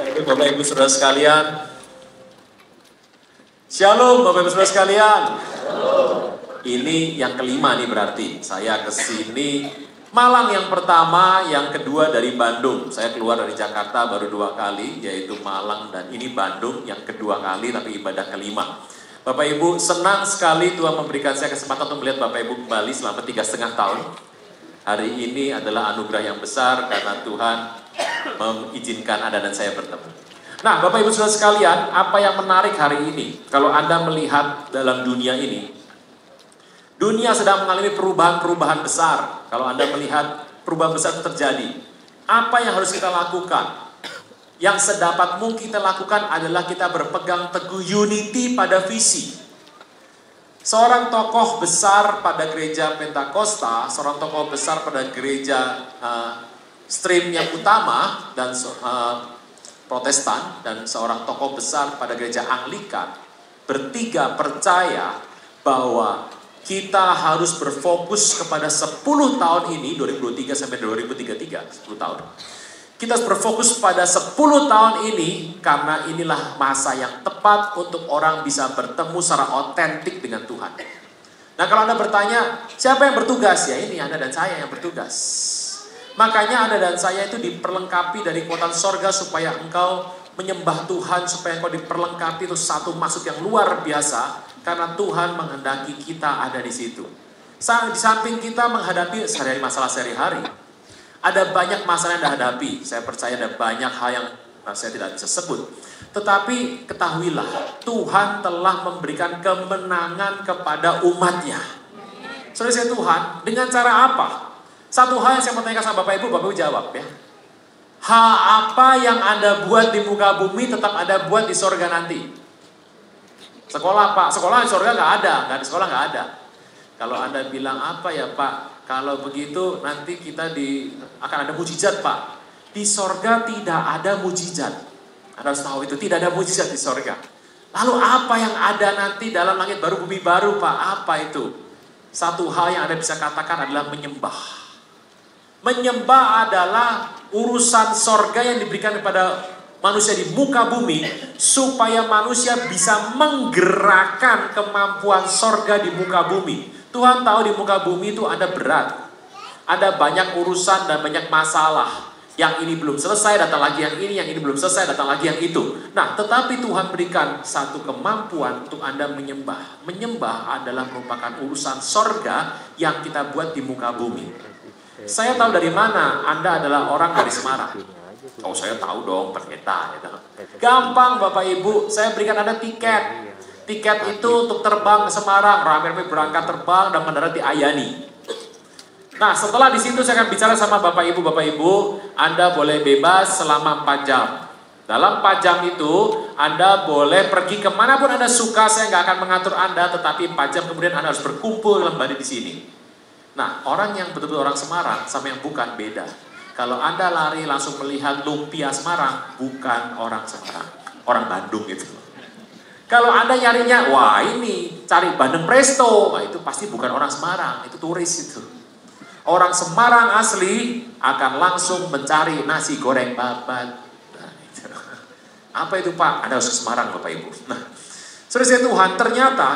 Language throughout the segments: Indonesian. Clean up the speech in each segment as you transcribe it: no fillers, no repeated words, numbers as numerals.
Baik, Bapak Ibu Saudara sekalian. Shalom Bapak Ibu Saudara sekalian. Ini yang kelima nih berarti. Saya kesini Malang yang pertama, yang kedua dari Bandung. Saya keluar dari Jakarta baru 2 kali, yaitu Malang dan ini Bandung yang kedua kali, tapi ibadah kelima. Bapak Ibu, senang sekali Tuhan memberikan saya kesempatan untuk melihat Bapak Ibu kembali selama 3,5 tahun. Hari ini adalah anugerah yang besar karena Tuhan mengizinkan Anda dan saya bertemu. Nah, Bapak Ibu Saudara sekalian, apa yang menarik hari ini? Kalau Anda melihat dalam dunia ini, dunia sedang mengalami perubahan-perubahan besar. Kalau Anda melihat perubahan besar itu terjadi, apa yang harus kita lakukan? Yang sedapat mungkin kita lakukan adalah kita berpegang teguh unity pada visi. Seorang tokoh besar pada gereja Pentakosta, seorang tokoh besar pada gereja stream yang utama dan Protestan, dan seorang tokoh besar pada gereja Anglikan, bertiga percaya bahwa kita harus berfokus kepada 10 tahun ini, 2023 sampai 2033, 10 tahun. Kita harus berfokus pada 10 tahun ini karena inilah masa yang tepat untuk orang bisa bertemu secara otentik dengan Tuhan. Nah, kalau Anda bertanya, siapa yang bertugas? Ya ini Anda dan saya yang bertugas. Makanya Anda dan saya itu diperlengkapi dari kekuatan sorga supaya engkau menyembah Tuhan, supaya engkau diperlengkapi itu satu maksud yang luar biasa karena Tuhan menghendaki kita ada di situ. Di samping kita menghadapi sehari-hari masalah sehari-hari, ada banyak masalah yang Anda hadapi. Saya percaya ada banyak hal yang saya tidak bisa sebut. Tetapi ketahuilah, Tuhan telah memberikan kemenangan kepada umatnya. Saudara Tuhan, dengan cara apa? Satu hal yang saya mau tanyakan sama Bapak Ibu jawab ya. Hal apa yang Anda buat di muka bumi tetap Anda buat di sorga nanti? Sekolah Pak, sekolah di sorga nggak ada, di sekolah nggak ada. Kalau Anda bilang apa ya Pak? Kalau begitu nanti kita akan ada mujizat Pak. Di sorga tidak ada mujizat. Anda harus tahu itu, tidak ada mujizat di sorga. Lalu apa yang ada nanti dalam langit baru bumi baru Pak? Apa itu? Satu hal yang Anda bisa katakan adalah menyembah. Menyembah adalah urusan sorga yang diberikan kepada manusia di muka bumi supaya manusia bisa menggerakkan kemampuan sorga di muka bumi. Tuhan tahu di muka bumi itu ada berat. Ada banyak urusan dan banyak masalah. Yang ini belum selesai, datang lagi yang ini belum selesai, datang lagi yang itu. Nah, tetapi Tuhan berikan satu kemampuan untuk Anda menyembah. Menyembah adalah merupakan urusan sorga yang kita buat di muka bumi. Saya tahu dari mana Anda adalah orang dari Semarang. Oh, saya tahu dong, pendeta. Gampang Bapak Ibu, saya berikan Anda tiket. Tiket itu untuk terbang ke Semarang, ramai-ramai berangkat terbang dan mendarat di Ayani. Nah, setelah di situ saya akan bicara sama Bapak Ibu, Anda boleh bebas selama 4 jam. Dalam 4 jam itu, Anda boleh pergi kemanapun Anda suka, saya nggak akan mengatur Anda, tetapi 4 jam kemudian Anda harus berkumpul kembali di sini. Nah, orang yang betul-betul orang Semarang sama yang bukan beda. Kalau Anda lari langsung melihat lumpia Semarang, bukan orang Semarang, orang Bandung gitu. Kalau Anda nyarinya, wah ini cari Bandeng Presto, wah itu pasti bukan orang Semarang, itu turis itu. Orang Semarang asli akan langsung mencari nasi goreng babat. Nah, itu. Apa itu Pak? Anda harus ke Semarang Bapak Ibu. Nah, saudara Tuhan, ternyata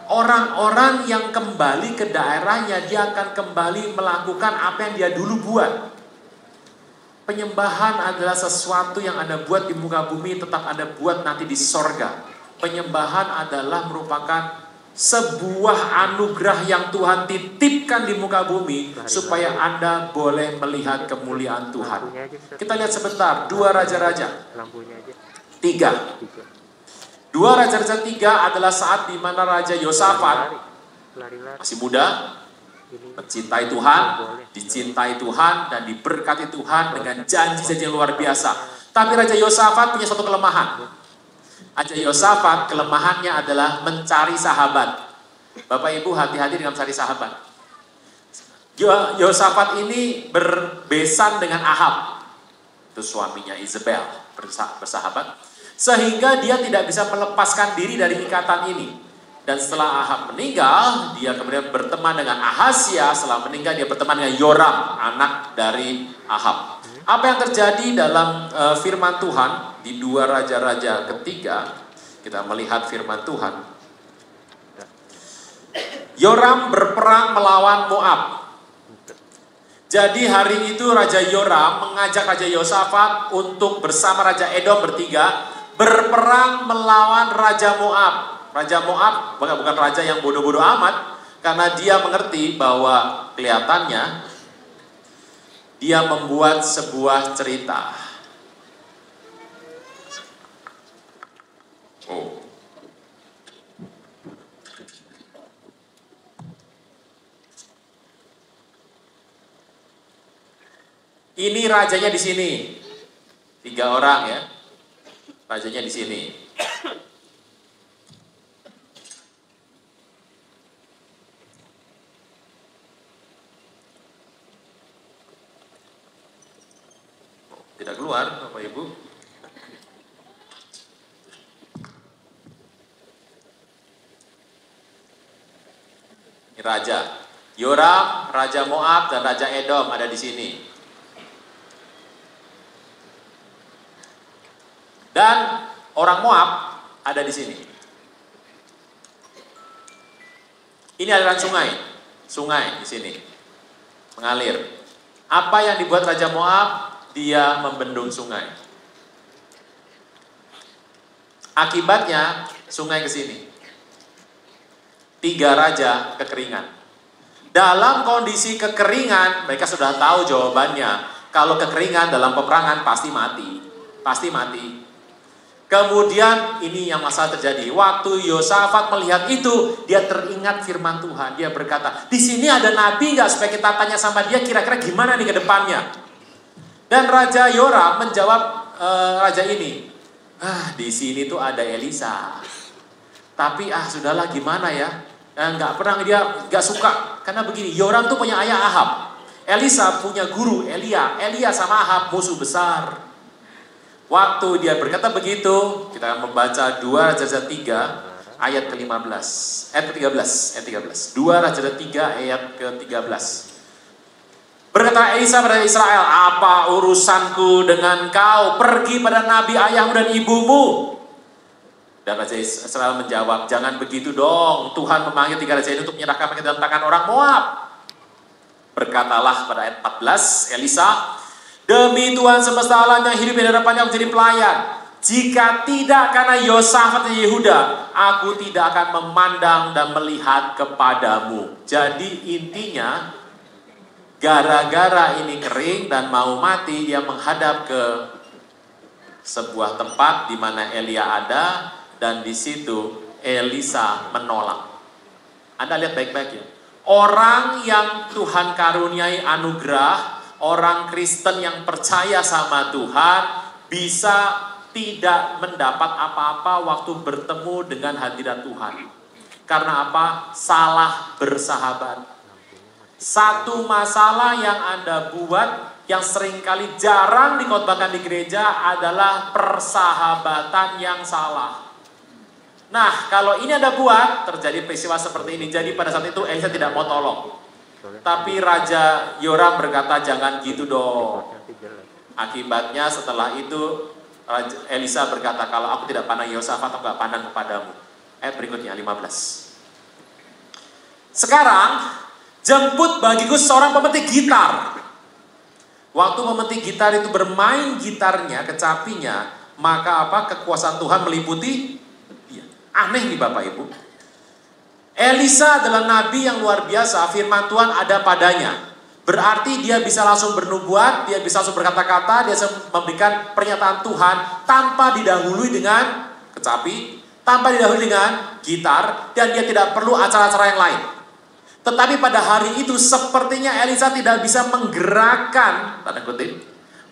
orang-orang yang kembali ke daerahnya, dia akan kembali melakukan apa yang dia dulu buat. Penyembahan adalah sesuatu yang Anda buat di muka bumi, tetap Anda buat nanti di sorga. Penyembahan adalah merupakan sebuah anugerah yang Tuhan titipkan di muka bumi, supaya Anda boleh melihat kemuliaan Tuhan. Kita lihat sebentar, 2 Raja-Raja 3. 2 Raja-Raja 3 adalah saat di mana Raja Yosafat masih muda, mencintai Tuhan, dicintai Tuhan, dan diberkati Tuhan dengan janji-janji yang luar biasa. Tapi Raja Yosafat punya satu kelemahan. Raja Yosafat kelemahannya adalah mencari sahabat. Bapak Ibu hati-hati dengan mencari sahabat. Yosafat ini berbesan dengan Ahab, itu suaminya Isabel, bersahabat. Sehingga dia tidak bisa melepaskan diri dari ikatan ini. Dan setelah Ahab meninggal, dia kemudian berteman dengan Ahazia. Setelah meninggal dia berteman dengan Yoram, anak dari Ahab. Apa yang terjadi dalam firman Tuhan di 2 Raja-Raja ketiga, kita melihat firman Tuhan. Yoram berperang melawan Moab. Jadi hari itu Raja Yoram mengajak Raja Yosafat untuk bersama Raja Edom bertiga berperang melawan Raja Moab. Raja Moab bukan raja yang bodoh-bodoh amat, karena dia mengerti bahwa kelihatannya dia membuat sebuah cerita. Oh. Ini rajanya di sini. 3 orang ya. Rajanya di sini. Tidak keluar, Bapak Ibu. Ini raja. Yoram, Raja Moab, dan Raja Edom ada di sini. Dan orang Moab ada di sini. Ini aliran sungai. Sungai di sini. Mengalir. Apa yang dibuat Raja Moab? Dia membendung sungai. Akibatnya sungai ke sini. 3 raja kekeringan. Dalam kondisi kekeringan, mereka sudah tahu jawabannya. Kalau kekeringan dalam peperangan pasti mati. Pasti mati. Kemudian ini yang masalah terjadi. Waktu Yosafat melihat itu, dia teringat firman Tuhan. Dia berkata, di sini ada nabi nggak supaya kita tanya sama dia kira-kira gimana nih ke depannya. Dan Raja Yoram menjawab raja ini, di sini tuh ada Elisa. Tapi sudahlah gimana ya, nggak pernah dia nggak suka karena begini. Yoram tuh punya ayah Ahab, Elisa punya guru Elia. Elia sama Ahab musuh besar. Waktu dia berkata begitu, kita akan membaca 2 Raja-Raja 3 ayat ke-15, ayat ke-13, 2 Raja-Raja 3 ayat ke-13. Berkata Elisa pada Israel, apa urusanku dengan kau? Pergi pada nabi ayahmu dan ibumu. Dan Raja Israel menjawab, jangan begitu dong. Tuhan memanggil 3 raja ini untuk menyerahkan mereka dalam tangan orang Moab. Berkatalah pada ayat 14, Elisa, demi Tuhan semesta alam yang hidup di hadapannya menjadi pelayan. Jika tidak karena Yosafat dan Yehuda, aku tidak akan memandang dan melihat kepadamu. Jadi intinya, gara-gara ini kering dan mau mati, dia menghadap ke sebuah tempat di mana Elia ada, dan di situ Elisa menolak. Anda lihat baik-baik ya. Orang yang Tuhan karuniai anugerah, orang Kristen yang percaya sama Tuhan, bisa tidak mendapat apa-apa waktu bertemu dengan hadirat Tuhan. Karena apa? Salah bersahabat. Satu masalah yang Anda buat yang seringkali jarang dikhotbahkan di gereja adalah persahabatan yang salah. Nah, kalau ini Anda buat, terjadi peristiwa seperti ini. Jadi pada saat itu Elisa tidak mau tolong. Tapi Raja Yoram berkata, jangan gitu dong. Akibatnya setelah itu Elisa berkata, kalau aku tidak pandang Yosafat, aku gak pandang kepadamu. Ayat berikutnya 15. Sekarang jemput bagiku seorang pemetik gitar. Waktu pemetik gitar itu bermain gitarnya, kecapinya, maka apa? Kekuasaan Tuhan meliputi dia. Aneh nih Bapak Ibu. Elisa adalah nabi yang luar biasa, firman Tuhan ada padanya. Berarti dia bisa langsung bernubuat, dia bisa langsung berkata-kata, dia bisa memberikan pernyataan Tuhan tanpa didahului dengan kecapi, tanpa didahului dengan gitar, dan dia tidak perlu acara-acara yang lain. Tetapi pada hari itu sepertinya Elisa tidak bisa menggerakkan, tanda kutip,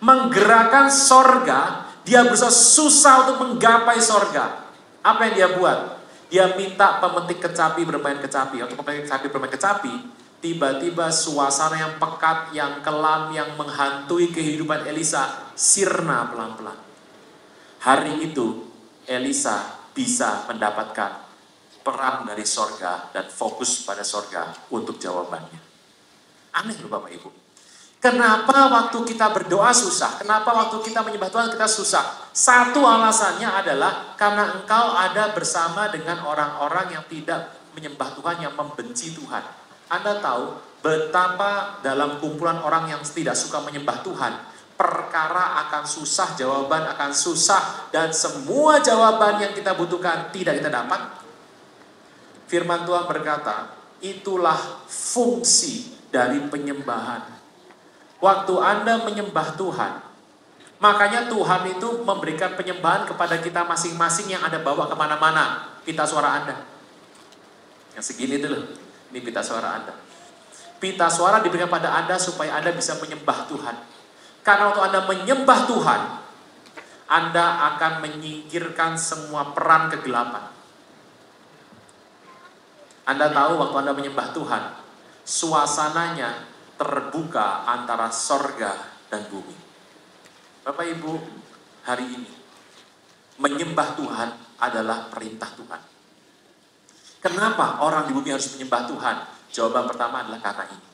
menggerakkan sorga. Dia berusaha susah untuk menggapai sorga. Apa yang dia buat? Dia minta pemetik kecapi bermain kecapi. Untuk pemetik kecapi bermain kecapi, tiba-tiba suasana yang pekat, yang kelam, yang menghantui kehidupan Elisa sirna pelan-pelan. Hari itu Elisa bisa mendapatkan perang dari sorga dan fokus pada sorga untuk jawabannya. Aneh loh Bapak Ibu. Kenapa waktu kita berdoa susah? Kenapa waktu kita menyembah Tuhan kita susah? Satu alasannya adalah karena engkau ada bersama dengan orang-orang yang tidak menyembah Tuhan, yang membenci Tuhan. Anda tahu betapa dalam kumpulan orang yang tidak suka menyembah Tuhan, perkara akan susah, jawaban akan susah, dan semua jawaban yang kita butuhkan tidak kita dapat. Firman Tuhan berkata, itulah fungsi dari penyembahan. Waktu Anda menyembah Tuhan, makanya Tuhan itu memberikan penyembahan kepada kita masing-masing yang Anda bawa kemana-mana. Pita suara Anda. Yang segini dulu, ini pita suara Anda. Pita suara diberikan pada Anda supaya Anda bisa menyembah Tuhan. Karena waktu Anda menyembah Tuhan, Anda akan menyingkirkan semua peran kegelapan. Anda tahu waktu Anda menyembah Tuhan, suasananya terbuka antara sorga dan bumi. Bapak Ibu, hari ini menyembah Tuhan adalah perintah Tuhan. Kenapa orang di bumi harus menyembah Tuhan? Jawaban pertama adalah karena ini.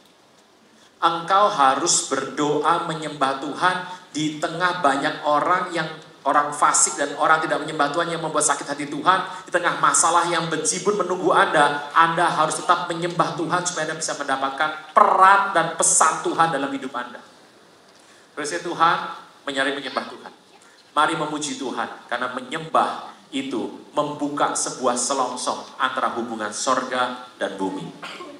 Engkau harus berdoa menyembah Tuhan di tengah banyak orang yang orang fasik dan orang tidak menyembah Tuhan yang membuat sakit hati Tuhan. Di tengah masalah yang berjibun menunggu Anda harus tetap menyembah Tuhan supaya Anda bisa mendapatkan peran dan pesan Tuhan dalam hidup Anda. Praise Tuhan, menyembah Tuhan. Mari memuji Tuhan, karena menyembah itu membuka sebuah selongsong antara hubungan sorga dan bumi.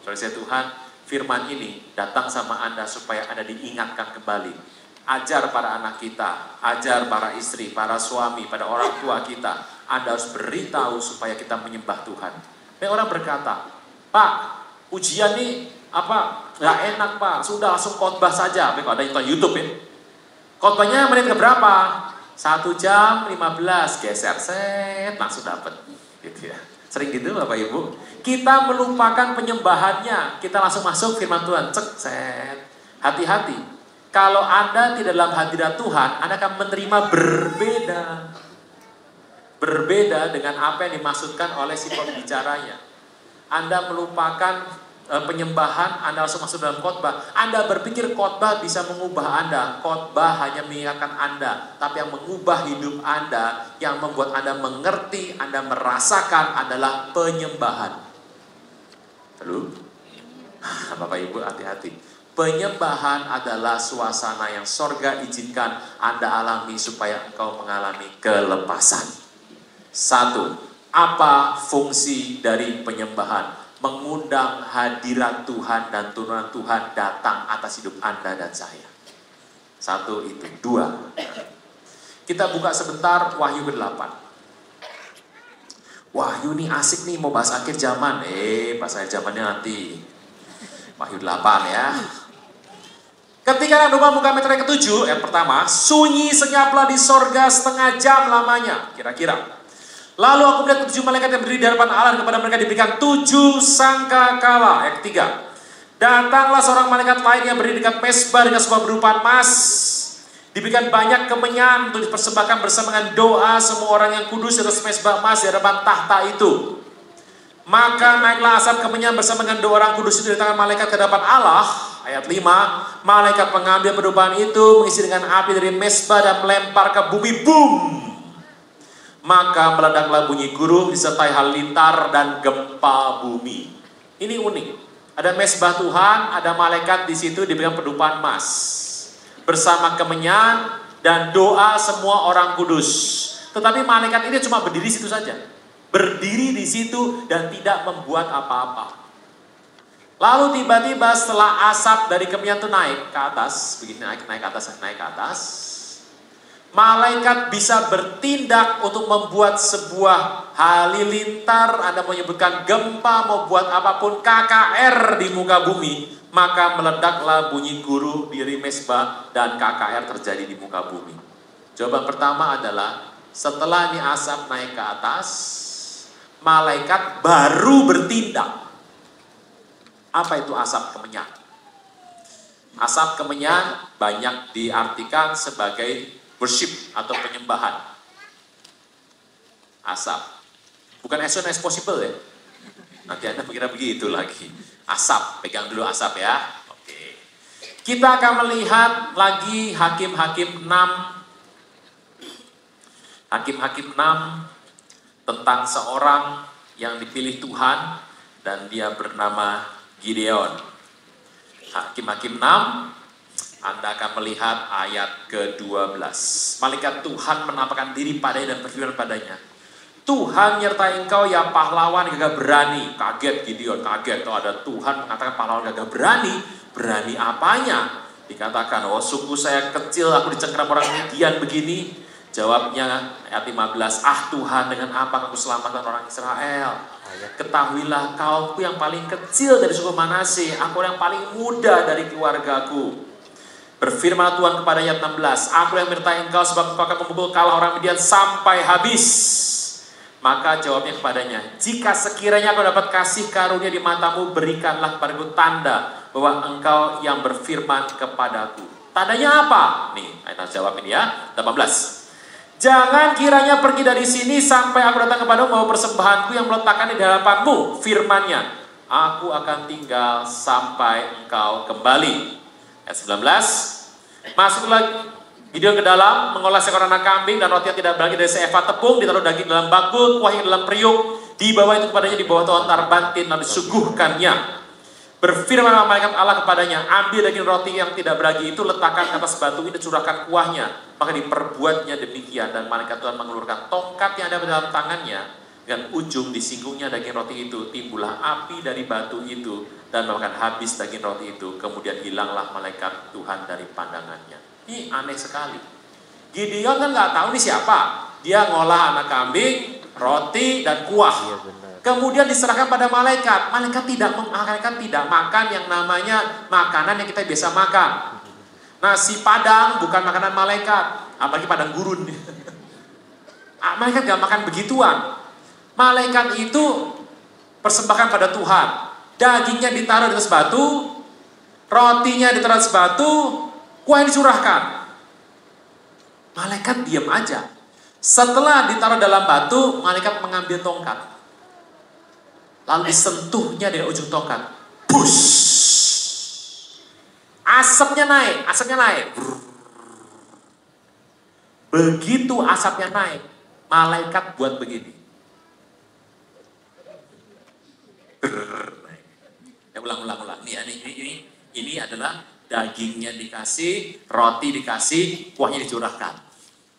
Praise Tuhan, firman ini datang sama Anda supaya Anda diingatkan kembali. Ajar para anak kita, ajar para istri, para suami, pada orang tua kita. Anda harus beritahu supaya kita menyembah Tuhan. Orang berkata, Pak, ujian nih nggak enak Pak, sudah langsung khotbah saja. Kalau ada yang YouTube ya, khotbahnya menit keberapa? 1 jam 15, geser set, langsung dapat. Gitu ya. Sering gitu Bapak Ibu. Kita melupakan penyembahannya, kita langsung masuk firman Tuhan, cek set. Hati-hati. Kalau Anda tidak dalam hadirat Tuhan, Anda akan menerima berbeda. Berbeda dengan apa yang dimaksudkan oleh si pembicaranya. Anda melupakan penyembahan, Anda langsung masuk dalam khotbah. Anda berpikir khotbah bisa mengubah Anda. Khotbah hanya mengingatkan Anda. Tapi yang mengubah hidup Anda, yang membuat Anda mengerti, Anda merasakan adalah penyembahan. Lalu, Bapak Ibu hati-hati. Penyembahan adalah suasana yang sorga izinkan Anda alami supaya engkau mengalami kelepasan. 1. Apa fungsi dari penyembahan? Mengundang hadirat Tuhan dan turunan Tuhan datang atas hidup Anda dan saya. 1 itu. 2. Kita buka sebentar Wahyu ke-8. Wahyu nih asik nih, mau bahas akhir zaman. Bahas akhir zamannya nanti. Wahyu 8 ya. Ketika Tuhan buka meter yang ke-7, yang pertama, sunyi senyaplah di sorga setengah jam lamanya, kira-kira. Lalu aku melihat 7 malaikat yang berdiri di hadapan Allah, kepada mereka diberikan 7 sangkakala. Yang ketiga, datanglah seorang malaikat lain yang berdiri dekat mesbah dengan sebuah berupa emas. Diberikan banyak kemenyan untuk dipersembahkan bersama dengan doa semua orang yang kudus di atas mesbah emas di hadapan tahta itu. Maka naiklah asap kemenyan bersama dengan 2 orang kudus itu dari tangan malaikat ke hadapan Allah. Ayat 5, malaikat pengambil perdukaan itu mengisi dengan api dari mesbah dan melempar ke bumi. Boom! Maka meledaklah bunyi guruh disertai halilintar dan gempa bumi. Ini unik. Ada mesbah Tuhan, ada malaikat di situ diberikan perdukaan emas bersama kemenyan dan doa semua orang kudus. Tetapi malaikat ini cuma berdiri situ saja. Berdiri di situ dan tidak membuat apa-apa. Lalu tiba-tiba setelah asap dari kemenyan itu naik ke atas, begini naik ke atas, malaikat bisa bertindak untuk membuat sebuah halilintar, Anda mau menyebutkan gempa, mau buat apapun, KKR di muka bumi, maka meledaklah bunyi guruh di mesbah dan KKR terjadi di muka bumi. Jawaban pertama adalah, setelah ini asap naik ke atas, malaikat baru bertindak. Apa itu asap kemenyan? Asap kemenyan banyak diartikan sebagai worship atau penyembahan. Asap. Bukan as soon as possible ya. Nanti Anda mengira begitu lagi. Asap, pegang dulu asap ya. Oke. Kita akan melihat lagi Hakim-Hakim 6. Hakim-Hakim 6 tentang seorang yang dipilih Tuhan dan dia bernama Gideon. Hakim-Hakim 6, Anda akan melihat ayat ke-12. Malaikat Tuhan menampakkan diri padanya dan berfirman padanya, Tuhan nyertai engkau ya pahlawan gagah berani. Kaget Gideon, kaget. Kalau ada Tuhan mengatakan pahlawan gagah berani, berani apanya? Dikatakan, oh suku saya kecil, aku dicengkeram orang Midian begini. Jawabnya ayat 15, Tuhan dengan apa kamu selamatkan orang Israel? Ketahuilah kaumku yang paling kecil dari suku Manase, aku yang paling muda dari keluargaku. Berfirman Tuhan kepada ayat 16, aku yang menyertai engkau sebab engkau akan memukul kalah orang Midian sampai habis. Maka jawabnya kepadanya, jika sekiranya kau dapat kasih karunia di matamu, berikanlah kepadaku tanda bahwa engkau yang berfirman kepadaku. Tandanya apa? Nih, ayat jawab ini ya, 18. Jangan kiranya pergi dari sini sampai aku datang kepadamu membawa persembahanku yang meletakkan di hadapanmu. Firman-Nya, aku akan tinggal sampai engkau kembali. Ayat 19, masuklah Gideon ke dalam, mengolah seekor anak kambing dan roti yang tidak berlagi dari seefah tepung, ditaruh daging dalam bakul, kuahnya dalam periuk, dibawa itu kepadanya di bawah tontar bantin, lalu disuguhkannya. Berfirman malaikat Allah kepadanya, ambil daging roti yang tidak beragi itu, letakkan atas batu ini, curahkan kuahnya. Maka diperbuatnya demikian, dan malaikat Tuhan mengeluarkan tongkat yang ada dalam tangannya, dan ujung disinggungnya daging roti itu, timbullah api dari batu itu, dan memakan habis daging roti itu, kemudian hilanglah malaikat Tuhan dari pandangannya. Ini aneh sekali. Gideon kan nggak tahu nih siapa. Dia ngolah anak kambing, roti dan kuah. Kemudian diserahkan pada malaikat. Malaikat tidak makan yang namanya makanan yang kita biasa makan. Nasi padang bukan makanan malaikat, apalagi padang gurun. Malaikat nggak makan begituan. Malaikat itu persembahkan pada Tuhan. Dagingnya ditaruh di atas batu, rotinya ditaruh di atas batu, kuah dicurahkan. Malaikat diam aja. Setelah ditaruh dalam batu, malaikat mengambil tongkat. Lalu disentuhnya dari ujung tongkat. Push. Asapnya naik. Begitu asapnya naik, malaikat buat begini. Ya, ulang. Ini adalah dagingnya dikasih, roti dikasih, kuahnya dicurahkan.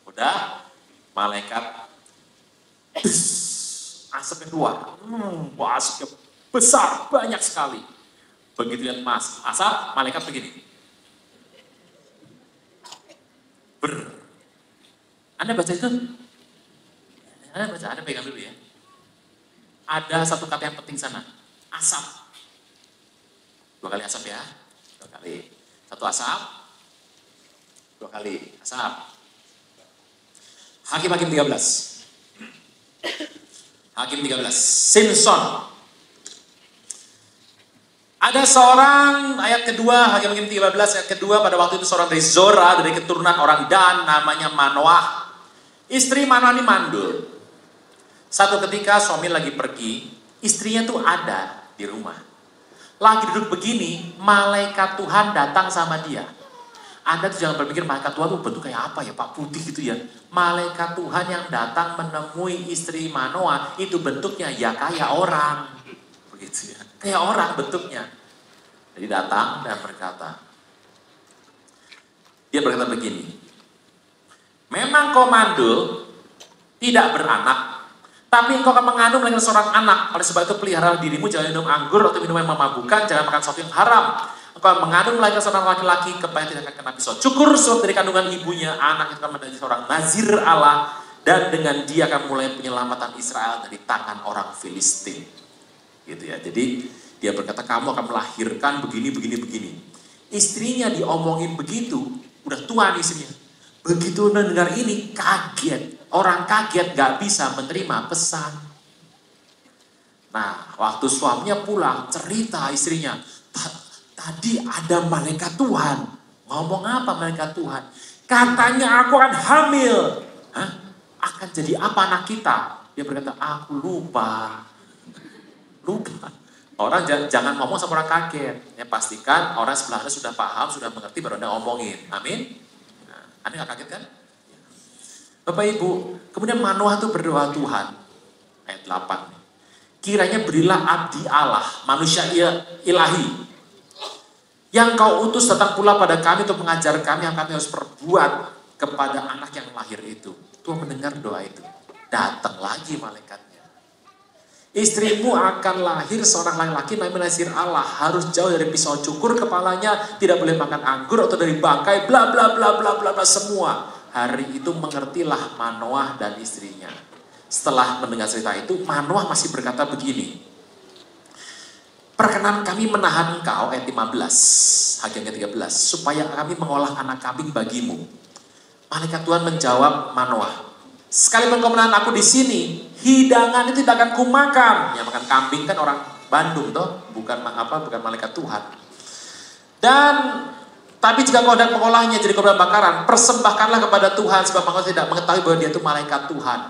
Udah, malaikat asapnya keluar. Asapnya besar, banyak sekali. Begitu lihat asap, malaikat begini. Anda baca itu? Anda pegang dulu ya. Ada satu kata yang penting sana. Asap. 2 kali asap ya. 2 kali. 1 asap. 2 kali asap. Hakim-Hakim 13. Hakim 13. Simson. Ada seorang, ayat kedua, Hakim-Hakim 13, ayat kedua, pada waktu itu seorang dari Zora, dari keturunan orang Dan, namanya Manoah. Istri Manoah ini mandul. Satu ketika suami lagi pergi, istrinya tuh ada di rumah. Lagi duduk begini, malaikat Tuhan datang sama dia. Anda tuh jangan berpikir malaikat Tuhan tuh bentuk kayak apa ya, Pak, putih gitu ya. Malaikat Tuhan yang datang menemui istri Manoah, itu bentuknya ya kayak orang. Begitu ya. Kayak orang bentuknya. Jadi datang dan berkata, dia berkata begini, memang kau mandul, tidak beranak, tapi engkau akan mengandung lagi seorang anak. Oleh sebab itu pelihara dirimu, jangan minum anggur atau minum yang memabukkan, jangan makan sesuatu yang haram. Engkau akan mengandung lagi seorang laki-laki, kepala tidak akan kena pisau cukur, sebab dari kandungan ibunya, anak itu akan menjadi seorang nazir Allah, dan dengan dia akan mulai penyelamatan Israel dari tangan orang Filistin. Gitu ya. Jadi dia berkata, kamu akan melahirkan begini. Istrinya diomongin begitu, udah tua nih istrinya. Begitu mendengar ini, kaget. Orang kaget gak bisa menerima pesan. Nah, waktu suaminya pulang, cerita istrinya, tadi ada malaikat Tuhan. Ngomong apa malaikat Tuhan? Katanya aku akan hamil. Hah? Akan jadi apa anak kita? Dia berkata, aku lupa. Orang jangan ngomong sama orang kaget. Ya, pastikan orang sebelah Anda sudah paham, sudah mengerti, baru Anda ngomongin. Amin. Nah, Anda nggak kaget kan? Bapak Ibu, kemudian Manoah itu berdoa Tuhan. Ayat 8. Kiranya berilah abdi Allah, manusia ilahi. Yang kau utus datang pula pada kami untuk mengajar kami yang kami harus perbuat kepada anak yang lahir itu. Tuhan mendengar doa itu. Datang lagi malaikatnya. Istrimu akan lahir seorang laki-laki namanya Nazir Allah. Harus jauh dari pisau cukur kepalanya. Tidak boleh makan anggur atau dari bangkai. Bla bla bla bla bla bla semua. Hari itu mengertilah Manoah dan istrinya. Setelah mendengar cerita itu, Manoah masih berkata begini. Perkenan kami menahan engkau, ayat 15, Hagai 13, supaya kami mengolah anak kambing bagimu. Malaikat Tuhan menjawab Manoah, sekalipun kau menahan aku di sini, hidangan itu tidak akan kumakan. Yang makan kambing kan orang Bandung toh, bukan malaikat Tuhan. Dan tapi jika kau hendak mengolahnya jadi korban bakaran, persembahkanlah kepada Tuhan sebab engkau tidak mengetahui bahwa dia itu malaikat Tuhan.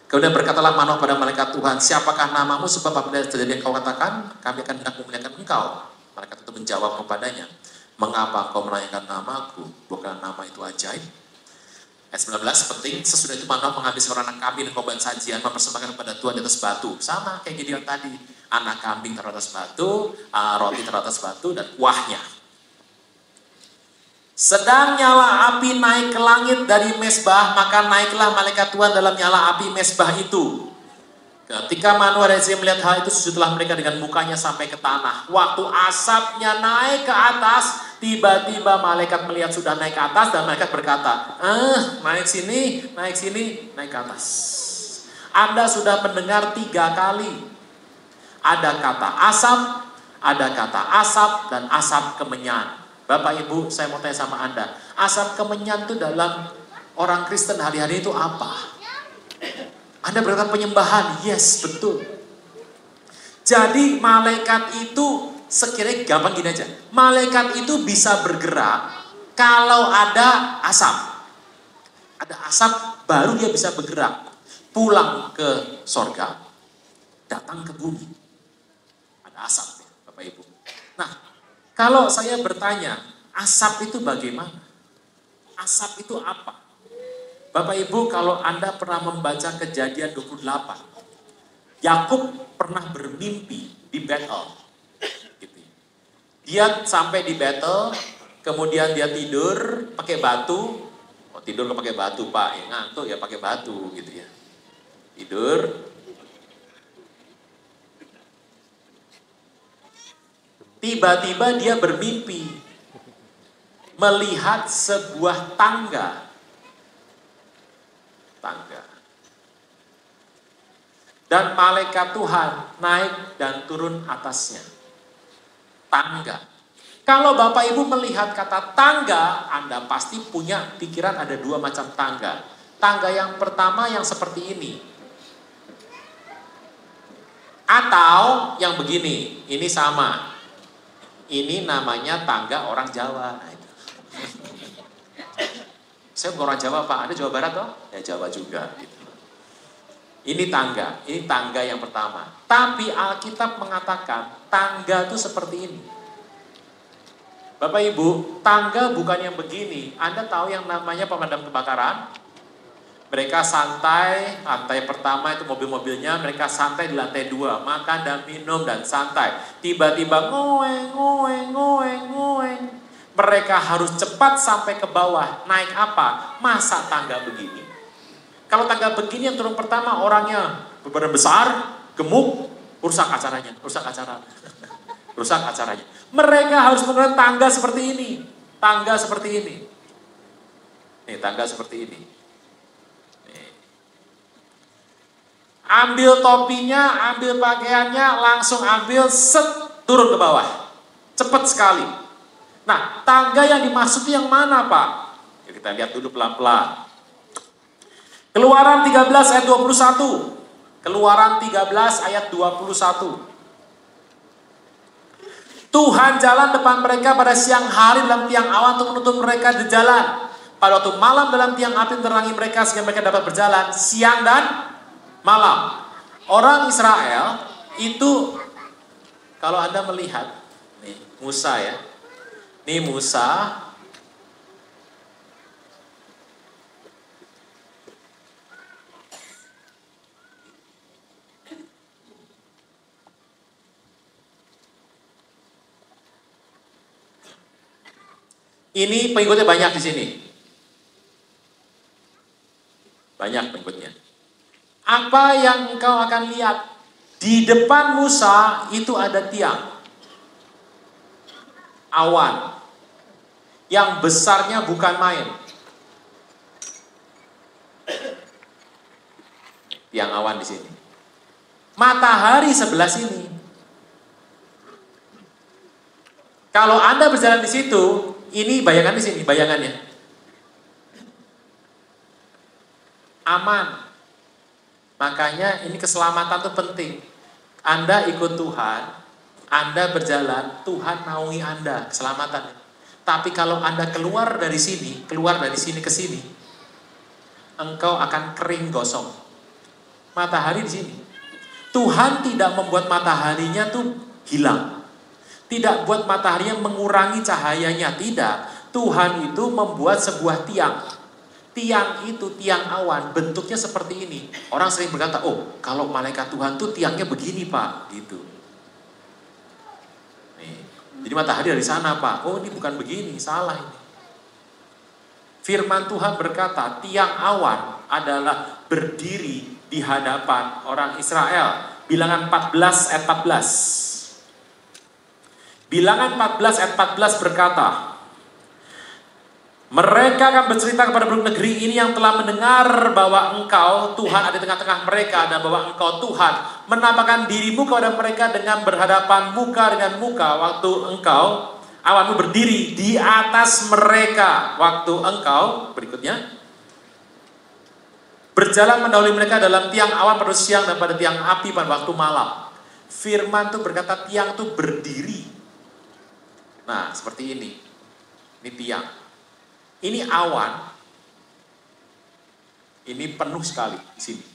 Kemudian berkatalah Manoah pada malaikat Tuhan, siapakah namamu sebab apabila terjadi yang kau katakan, kami akan hendak memuliakan engkau. Malaikat itu menjawab kepadanya, mengapa kau menanyakan namaku, bukan nama itu ajaib? Ayat 19, penting, sesudah itu Manoah mengambil seorang anak kambing dan korban sajian, mempersembahkan kepada Tuhan di atas batu. Sama kayak Gideon tadi, anak kambing taruh atas batu, roti taruh atas batu, dan kuahnya. Sedang nyala api naik ke langit dari mezbah, maka naiklah malaikat Tuhan dalam nyala api mezbah itu. Ketika Manoah dan istrinya melihat hal itu, sujudlah mereka dengan mukanya sampai ke tanah. Waktu asapnya naik ke atas, tiba-tiba malaikat melihat sudah naik ke atas dan malaikat berkata, naik sini, naik ke atas. Anda sudah mendengar 3 kali. Ada kata asap, dan asap kemenyan. Bapak Ibu, saya mau tanya sama Anda, asap kemenyan itu dalam orang Kristen hari-hari itu apa? Anda berkata penyembahan, yes, betul. Jadi malaikat itu, sekiranya gampang gini aja, malaikat itu bisa bergerak kalau ada asap. Ada asap, baru dia bisa bergerak, pulang ke sorga, datang ke bumi. Ada asap, Bapak Ibu. Nah, kalau saya bertanya, asap itu bagaimana? Asap itu apa? Bapak Ibu, kalau Anda pernah membaca Kejadian 28, Yakub pernah bermimpi di Betel. Dia sampai di Betel, kemudian dia tidur pakai batu. Oh, tidur nggak pakai batu, Pak? Ya, ngantuk ya pakai batu gitu ya. Tidur. Tiba-tiba dia bermimpi melihat sebuah tangga. Dan malaikat Tuhan naik dan turun atasnya. Tangga. Kalau Bapak Ibu melihat kata tangga, Anda pasti punya pikiran ada 2 macam tangga. Tangga yang pertama yang seperti ini. Atau yang begini, ini sama. Ini namanya tangga orang Jawa. Saya bukan orang Jawa, Pak. Ada Jawa Barat toh? Ya Jawa juga. Gitu. Ini tangga yang pertama. Tapi Alkitab mengatakan tangga itu seperti ini. Bapak Ibu, tangga bukan yang begini. Anda tahu yang namanya pemadam kebakaran? Mereka santai, lantai pertama itu mobil-mobilnya, mereka santai di lantai 2, makan dan minum dan santai. Tiba-tiba ngoeng. Mereka harus cepat sampai ke bawah. Naik apa? Masa tangga begini? Kalau tangga begini yang turun pertama orangnya berbadan besar, gemuk, rusak acaranya. Mereka harus menggunakan tangga seperti ini. Tangga seperti ini. Ambil topinya, ambil pakaiannya, langsung ambil, turun ke bawah. Cepat sekali. Nah, tangga yang dimaksud yang mana, Pak? Ya, kita lihat dulu pelan-pelan. Keluaran 13 ayat 21. Keluaran 13 ayat 21. Tuhan jalan depan mereka pada siang hari dalam tiang awan untuk menuntun mereka di jalan. Pada waktu malam dalam tiang api menerangi mereka sehingga mereka dapat berjalan siang dan malam. Orang Israel itu Kalau Anda melihat, nih Musa ya, nih Musa, ini pengikutnya banyak di sini. Banyak pengikutnya. Apa yang engkau akan lihat? Di depan Musa itu ada tiang. Awan. Yang besarnya bukan main. Tiang awan di sini. Matahari sebelah sini. Kalau Anda berjalan di situ, ini bayangan di sini, bayangannya. Aman. Makanya ini keselamatan itu penting. Anda ikut Tuhan, Anda berjalan, Tuhan naungi Anda, keselamatan. Tapi kalau Anda keluar dari sini ke sini, engkau akan kering gosong. Matahari di sini. Tuhan tidak membuat mataharinya tuh hilang. Tidak buat mataharinya mengurangi cahayanya, tidak. Tuhan itu membuat sebuah tiang. Tiang itu, tiang awan, bentuknya seperti ini. Orang sering berkata, oh kalau malaikat Tuhan tuh tiangnya begini Pak, gitu. Nih. Jadi matahari dari sana Pak, oh ini bukan begini, salah ini. Firman Tuhan berkata, tiang awan adalah berdiri di hadapan orang Israel. Bilangan 14 ayat 14. Bilangan 14 ayat 14 berkata, mereka akan bercerita kepada penduduk negeri ini yang telah mendengar bahwa engkau Tuhan ada di tengah-tengah mereka dan bahwa engkau Tuhan menampakkan dirimu kepada mereka dengan berhadapan muka dengan muka waktu engkau awanmu berdiri di atas mereka waktu engkau berikutnya berjalan mendahului mereka dalam tiang awan pada siang dan pada tiang api pada waktu malam. Firman itu berkata tiang itu berdiri. Nah seperti ini tiang. Ini awan, ini penuh sekali di sini.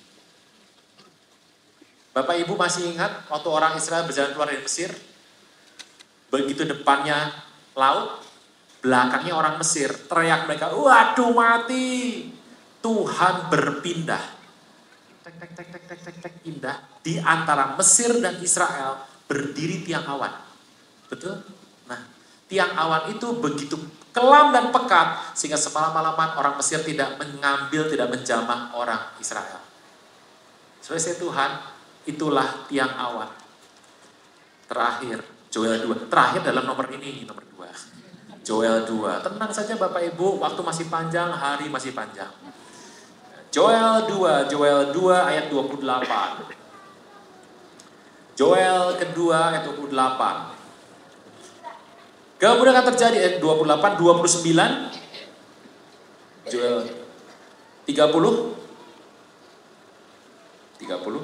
Bapak Ibu masih ingat waktu orang Israel berjalan keluar dari Mesir? Begitu depannya laut, belakangnya orang Mesir, teriak mereka, waduh mati. Tuhan berpindah. Tek, pindah. Di antara Mesir dan Israel berdiri tiang awan. Betul? Nah, tiang awan itu begitu kelam dan pekat, sehingga semalam-malaman orang Mesir tidak mengambil, tidak menjamah orang Israel. Sesuai Tuhan, itulah tiang awan. Terakhir, Joel 2. Terakhir dalam nomor ini, nomor 2. Joel 2. Tenang saja Bapak Ibu, waktu masih panjang, hari masih panjang. Joel 2 ayat 28. Joel kedua ayat 28. Kemudian akan terjadi ayat 28, 29, Joel 30, 30.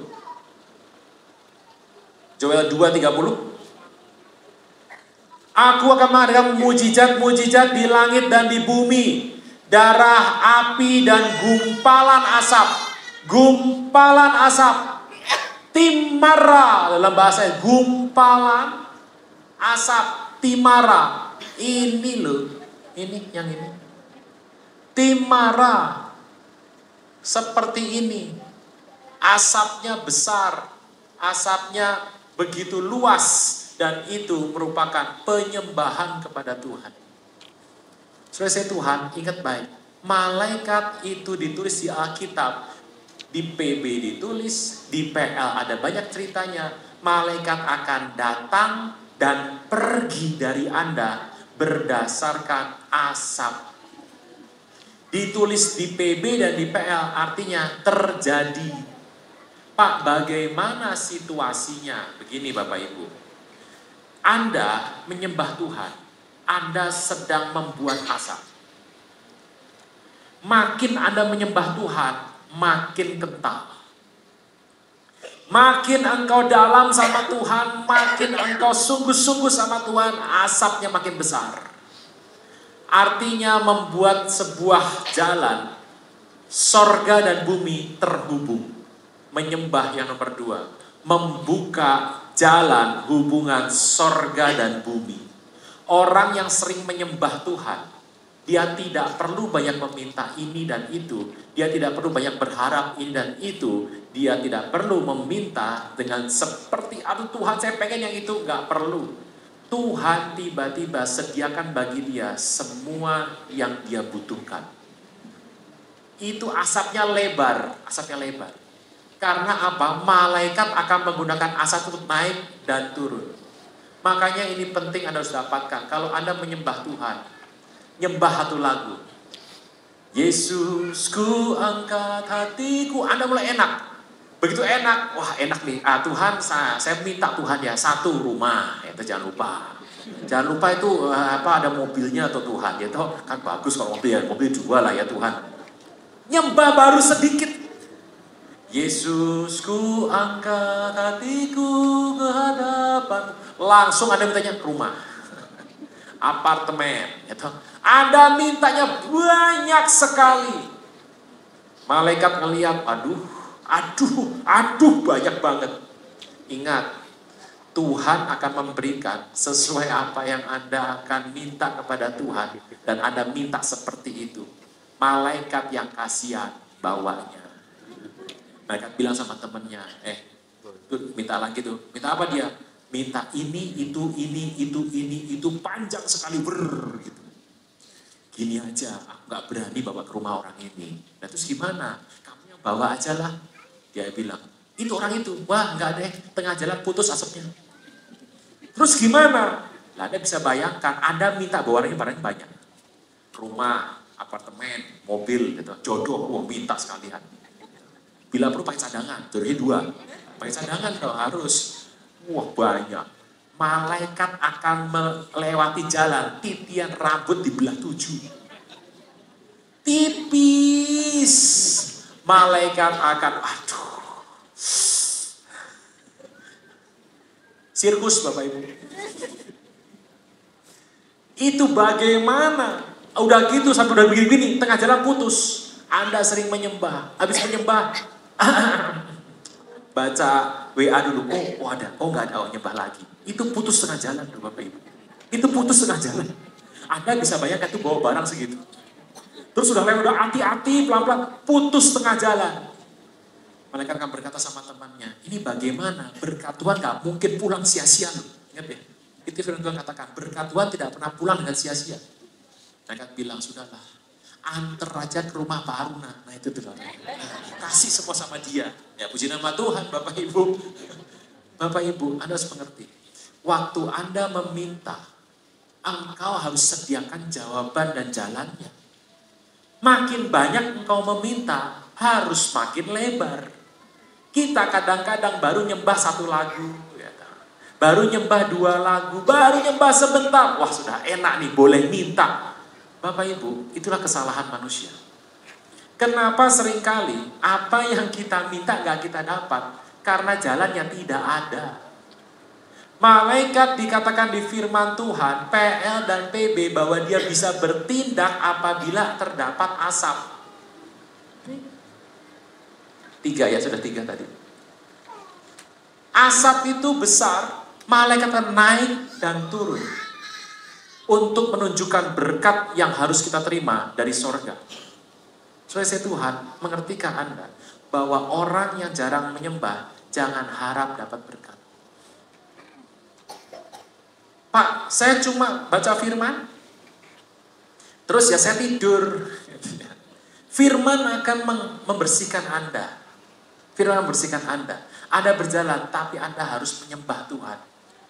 Joel 2:30. Aku akan mengadakan mujizat-mujizat di langit dan di bumi, darah, api dan gumpalan asap. Gumpalan asap. Timara dalam bahasa gumpalan asap. Timara, ini loh, ini yang ini. Timara, seperti ini. Asapnya besar, asapnya begitu luas, dan itu merupakan penyembahan kepada Tuhan. Saudara Tuhan, ingat baik, malaikat itu ditulis di Alkitab, di PB ditulis, di PL ada banyak ceritanya. Malaikat akan datang dan pergi dari Anda berdasarkan asap. Ditulis di PB dan di PL artinya terjadi. Pak, bagaimana situasinya? Begini Bapak Ibu. Anda menyembah Tuhan, Anda sedang membuat asap. Makin Anda menyembah Tuhan, makin kental. Makin engkau dalam sama Tuhan, makin engkau sungguh-sungguh sama Tuhan, asapnya makin besar. Artinya membuat sebuah jalan, sorga dan bumi terhubung. Menyembah yang nomor 2, membuka jalan hubungan sorga dan bumi. Orang yang sering menyembah Tuhan, dia tidak perlu banyak meminta ini dan itu. Dia tidak perlu banyak berharap ini dan itu. Dia tidak perlu meminta dengan seperti, aduh Tuhan saya pengen yang itu. Nggak perlu. Tuhan tiba-tiba sediakan bagi dia semua yang dia butuhkan. Itu asapnya lebar. Karena apa? Malaikat akan menggunakan asap untuk naik dan turun. Makanya ini penting Anda harus dapatkan. Kalau Anda menyembah Tuhan, nyembah satu lagu. Yesusku angkat hatiku. Anda mulai enak. Begitu enak, wah enak nih. Tuhan, saya minta Tuhan ya, satu rumah. Itu jangan lupa. Jangan lupa itu ada mobilnya atau Tuhan. Ya toh kan bagus kalau mobil dua lah ya Tuhan. Nyembah baru sedikit. Yesusku angkat hatiku ke hadapan. Langsung Anda mintanya rumah, apartemen, gitu. Anda mintanya banyak sekali. Malaikat ngelihat, aduh banyak banget. Ingat, Tuhan akan memberikan sesuai apa yang Anda akan minta kepada Tuhan. Dan Anda minta seperti itu. Malaikat yang kasihan bawanya. Malaikat bilang sama temannya, minta lagi tuh. Minta apa dia? Minta ini, itu panjang sekali gitu. Gini aja, aku gak berani bawa ke rumah orang ini. Nah terus gimana? Kamu yang bawa aja lah. Dia bilang, itu orang itu. Wah gak deh, tengah jalan putus asapnya. Terus gimana? Nah, Anda bisa bayangkan, Anda minta bawa orangnya barangnya banyak. Rumah, apartemen, mobil, gitu. Jodoh, minta sekalian. Bila perlu pakai cadangan, jodohnya 2. Pakai cadangan dong harus. Wah banyak. Malaikat akan melewati jalan, titian rambut dibelah 7. Tipis. Malaikat akan, sirkus Bapak Ibu. Itu bagaimana? Udah gitu sampai udah begini-begini, tengah jalan putus. Anda sering menyembah, habis menyembah, baca WA dulu, nggak ada, nyembah lagi. Itu putus tengah jalan Bapak Ibu. Itu putus tengah jalan. Anda bisa bayangkan itu bawa barang segitu. Terus udah hati-hati, pelan-pelan, putus tengah jalan. Malaikat akan berkata sama temannya, ini bagaimana? Berkat Tuhan gak mungkin pulang sia-sia loh. Ingat ya? Itu firman Tuhan katakan, berkat Tuhan tidak pernah pulang dengan sia-sia. Malaikat bilang, sudahlah, antar aja ke rumah Pak Haruna. Nah itu tuh. Kasih semua sama dia. Ya puji nama Tuhan Bapak Ibu. Bapak Ibu, Anda harus mengerti. Waktu Anda meminta, engkau harus sediakan jawaban dan jalannya. Makin banyak engkau meminta, harus makin lebar. Kita kadang-kadang baru nyembah 1 lagu. Baru nyembah 2 lagu. Baru nyembah sebentar. Wah sudah enak nih, boleh minta. Bapak Ibu, itulah kesalahan manusia. Kenapa seringkali apa yang kita minta gak kita dapat? Karena jalannya tidak ada. Malaikat dikatakan di firman Tuhan, PL dan PB, bahwa dia bisa bertindak apabila terdapat asap. 3 ya, sudah 3 tadi. Asap itu besar, malaikat akan naik dan turun. Untuk menunjukkan berkat yang harus kita terima dari sorga. Saudara Tuhan, mengertikah Anda bahwa orang yang jarang menyembah, jangan harap dapat berkat. Pak, saya cuma baca firman, terus ya saya tidur. Firman akan membersihkan Anda. Firman membersihkan Anda. Anda berjalan, tapi Anda harus menyembah Tuhan.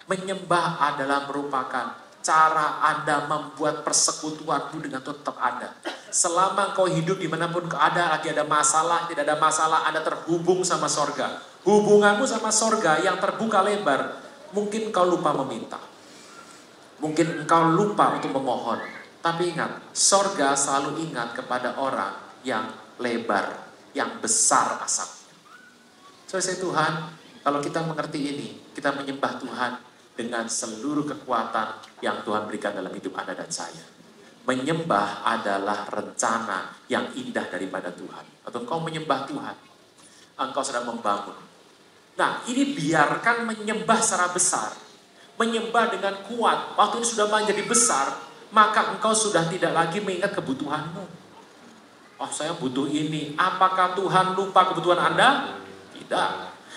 Menyembah adalah merupakan cara Anda membuat persekutuanmu dengan Tuhan tetap ada. Selama engkau hidup dimanapun lagi ada masalah, tidak ada masalah, Anda terhubung sama sorga. Hubunganmu sama sorga yang terbuka lebar, mungkin engkau lupa meminta. Mungkin engkau lupa untuk memohon. Tapi ingat, sorga selalu ingat kepada orang yang lebar, yang besar asapnya. Saudara Tuhan, kalau kita mengerti ini, kita menyembah Tuhan dengan seluruh kekuatan yang Tuhan berikan dalam hidup Anda dan saya. Menyembah adalah rencana yang indah daripada Tuhan. Atau engkau menyembah Tuhan, engkau sedang membangun. Nah, ini biarkan menyembah secara besar. Menyembah dengan kuat. Waktu ini sudah menjadi besar, maka engkau sudah tidak lagi mengingat kebutuhanmu. Oh, saya butuh ini. Apakah Tuhan lupa kebutuhan Anda? Tidak.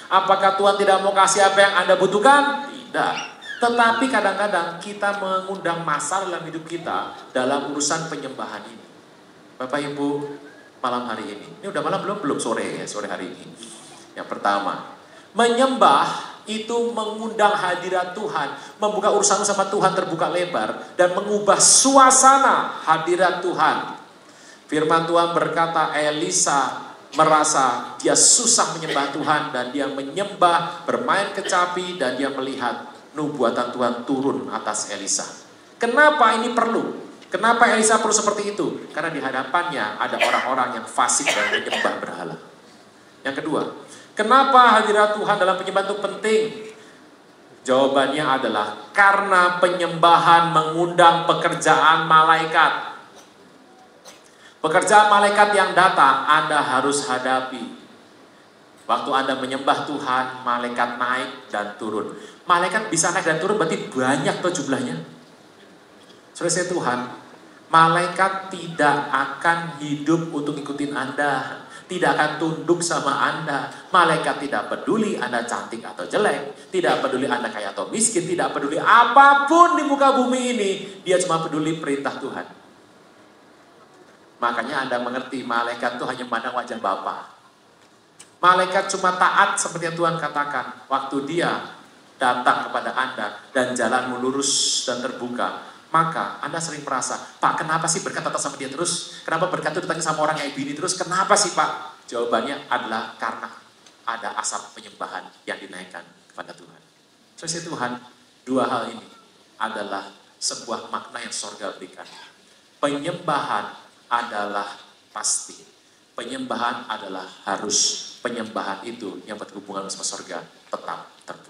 Apakah Tuhan tidak mau kasih apa yang Anda butuhkan? Tidak. Tetapi kadang-kadang kita mengundang masalah dalam hidup kita dalam urusan penyembahan ini. Bapak Ibu, malam hari ini udah malam belum? Belum sore ya, sore hari ini. Yang pertama, menyembah itu mengundang hadirat Tuhan, membuka urusan sama Tuhan terbuka lebar, dan mengubah suasana hadirat Tuhan. Firman Tuhan berkata, Elisa merasa dia susah menyembah Tuhan, dan dia menyembah, bermain kecapi, dan dia melihat nubuatan Tuhan turun atas Elisa. Kenapa ini perlu? Kenapa Elisa perlu seperti itu? Karena di hadapannya ada orang-orang yang fasik dan menyembah berhala. Yang kedua, kenapa hadirat Tuhan dalam penyembahan itu penting? Jawabannya adalah karena penyembahan mengundang pekerjaan malaikat. Pekerjaan malaikat yang datang Anda harus hadapi. Waktu Anda menyembah Tuhan, malaikat naik dan turun. Malaikat bisa naik dan turun berarti banyak tuh jumlahnya. Saudara Tuhan, malaikat tidak akan hidup untuk ikutin Anda. Tidak akan tunduk sama Anda. Malaikat tidak peduli Anda cantik atau jelek. Tidak peduli Anda kaya atau miskin. Tidak peduli apapun di muka bumi ini. Dia cuma peduli perintah Tuhan. Makanya Anda mengerti, malaikat itu hanya memandang wajah Bapa. Malaikat cuma taat seperti yang Tuhan katakan. Waktu dia datang kepada Anda dan jalanmu lurus dan terbuka, maka Anda sering merasa, Pak, kenapa sih berkat datang sama dia terus? Kenapa berkat itu datang sama orang kayak gini terus? Kenapa sih, Pak? Jawabannya adalah karena ada asap penyembahan yang dinaikkan kepada Tuhan. Saudara Tuhan, dua hal ini adalah sebuah makna yang surga berikan. Penyembahan adalah pasti. Penyembahan adalah harus. Penyembahan itu yang berhubungan sama surga tetap terpenuhi.